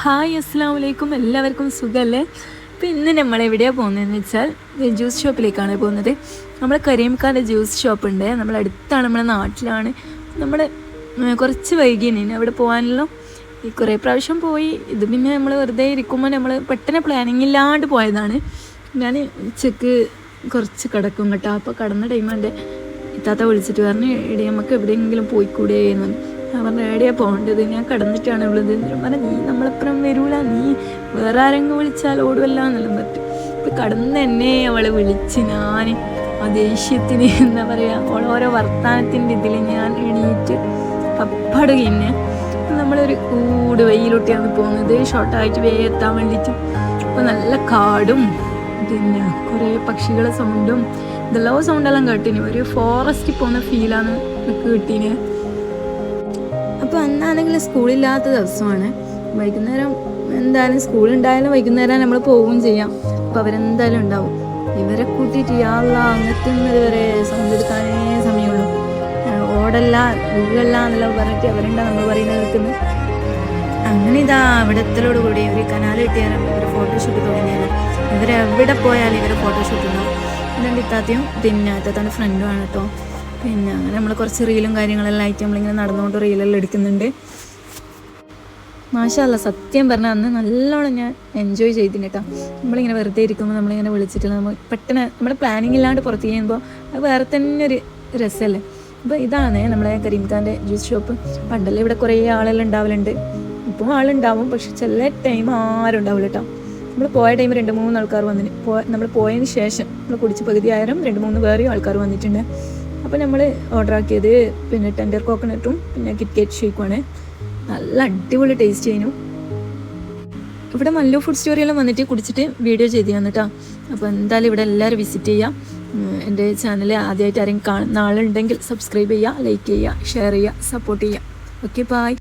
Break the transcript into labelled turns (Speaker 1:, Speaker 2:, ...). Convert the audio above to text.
Speaker 1: Hi അസ്സലാമു അലൈക്കും, എല്ലാവർക്കും സുഖമല്ലേ? അപ്പോൾ ഇന്ന് നമ്മളെവിടെയാണ് പോകുന്നതെന്ന് വെച്ചാൽ ജ്യൂസ് ഷോപ്പിലേക്കാണ് പോകുന്നത്. നമ്മൾ കരീംഖാൻ്റെ ജ്യൂസ് ഷോപ്പുണ്ട്, നമ്മളടുത്താണ്, നമ്മുടെ നാട്ടിലാണ്. നമ്മൾ കുറച്ച് വൈകിനി അവിടെ പോകാനുള്ള കുറേ പ്രാവശ്യം പോയി. ഇത് പിന്നെ നമ്മൾ വെറുതെ ഇരിക്കുമ്പോൾ നമ്മൾ പെട്ടെന്ന് പ്ലാനിങ് ഇല്ലാണ്ട് പോയതാണ്. ഞാൻ ഉച്ചക്ക് കുറച്ച് കിടക്കും കേട്ടോ. അപ്പോൾ കടന്ന ടൈം എൻ്റെ ഇത്താത്ത വിളിച്ചിട്ട് പറഞ്ഞു, എടി നമുക്ക് എവിടെയെങ്കിലും പോയിക്കൂടെ എന്ന്. ഞാൻ പറഞ്ഞു, എവിടെയാണ് പോകേണ്ടത്, ഞാൻ കിടന്നിട്ടാണ് ഉള്ളത്. എന്നിട്ട് പറഞ്ഞു, നീ നമ്മളെപ്പുറം വരൂല, നീ വേറെ ആരെങ്കിലും വിളിച്ചാൽ ഓടുവല്ല എന്നെല്ലാം പറ്റും. ഇപ്പം കടന്ന് എന്നെ അവളെ വിളിച്ച് ഞാൻ ആ ദേഷ്യത്തിന് എന്താ പറയുക, ഓരോ വർത്തമാനത്തിൻ്റെ ഇതിൽ ഞാൻ എണീറ്റ് പപ്പടുക. പിന്നെ നമ്മളൊരു കൂട് വെയിലൊട്ടിയാണ് പോകുന്നത്, ഷോർട്ടായിട്ട് വേഗത്താൻ വേണ്ടിയിട്ട്. അപ്പോൾ നല്ല കാടും പിന്നെ കുറേ പക്ഷികളെ സൗണ്ടും ഇതെല്ലാം സൗണ്ടെല്ലാം കേട്ടിന്. ഒരു ഫോറസ്റ്റിൽ പോകുന്ന ഫീലാണ് എനിക്ക് കിട്ടീന്. അപ്പോൾ അന്നാണെങ്കിൽ സ്കൂളില്ലാത്ത ദിവസമാണ്. വൈകുന്നേരം എന്തായാലും സ്കൂളുണ്ടായാലും വൈകുന്നേരം നമ്മൾ പോവുകയും ചെയ്യാം. അപ്പോൾ അവരെന്തായാലും ഉണ്ടാവും. ഇവരെ കൂട്ടിയിട്ട് യാള അങ്ങെത്തുന്നത് വരെ സൗണ്ട് എടുക്കാനേ സമയമുള്ളൂ. ഓടല്ല വീഴല്ല എന്നെല്ലാം പറഞ്ഞിട്ട് അവരുണ്ടാ നമ്മൾ പറയുന്നത് നിൽക്കുന്നത്. അങ്ങനെ ഇതാ അവിടെ എത്തലോട് കൂടി ഒരു കനാൽ കിട്ടിയാലും ഇവർ ഫോട്ടോഷൂട്ട് തുടങ്ങിയാലും ഇവരെവിടെ പോയാലും ഇവർ ഫോട്ടോഷൂട്ട് ഉണ്ടാവും. ഇതെൻ്റെ ഇത്താത്തയും പിന്നെ ഇത്താത്തൻ്റെ ഫ്രണ്ടുമാണ് കേട്ടോ. പിന്നെ അങ്ങനെ നമ്മൾ കുറച്ച് റീലും കാര്യങ്ങളെല്ലാം ആയിട്ട് നമ്മളിങ്ങനെ നടന്നുകൊണ്ട് റീലെല്ലാം എടുക്കുന്നുണ്ട്. മാഷാ അല്ലാ, സത്യം പറഞ്ഞാൽ അന്ന് നല്ലോണം ഞാൻ എൻജോയ് ചെയ്തിന് കേട്ടോ. നമ്മളിങ്ങനെ വെറുതെ ഇരിക്കുമ്പോൾ നമ്മളിങ്ങനെ വിളിച്ചിട്ട് നമ്മൾ പെട്ടെന്ന് നമ്മുടെ പ്ലാനിങ് ഇല്ലാണ്ട് പുറത്ത് ചെയ്യുമ്പോൾ അത് വേറെ തന്നെ ഒരു രസമല്ലേ. അപ്പോൾ ഇതാണ് നമ്മളെ കരീംഖാൻ്റെ ജ്യൂസ് ഷോപ്പ്. പണ്ടല്ലേ ഇവിടെ കുറേ ആളെല്ലാം ഉണ്ടാവലുണ്ട്, ഇപ്പം ആളുണ്ടാവും, പക്ഷെ ചില ടൈം ആരും ഉണ്ടാവില്ല കേട്ടോ. നമ്മൾ പോയ ടൈം 2-3 ആൾക്കാർ വന്നിന്. നമ്മൾ പോയതിന് ശേഷം നമ്മൾ കുടിച്ച് പകുതി ആയിരം 2-3 വേറെയും ആൾക്കാർ വന്നിട്ടുണ്ട്. അപ്പോൾ നമ്മൾ ഓർഡർ ആക്കിയത് പിന്നെ ടെൻഡർ കോക്കനട്ടും പിന്നെ കിറ്റ്കാറ്റ് ഷേക്കുമാണ്. നല്ല അടിപൊളി ടേസ്റ്റ് ചെയ്യുന്നു. ഇവിടെ മല്ലു ഫുഡ് സ്റ്റോറിയെല്ലാം വന്നിട്ട് കുടിച്ചിട്ട് വീഡിയോ ചെയ്ത് തന്നിട്ടാ. അപ്പോൾ എന്തായാലും ഇവിടെ എല്ലാവരും വിസിറ്റ് ചെയ്യാം. എൻ്റെ ചാനൽ ആദ്യമായിട്ട് ആരെങ്കിലും കാണുന്ന ആളുണ്ടെങ്കിൽ സബ്സ്ക്രൈബ് ചെയ്യുക, ലൈക്ക് ചെയ്യുക, ഷെയർ ചെയ്യുക, സപ്പോർട്ട് ചെയ്യുക. Okay, by.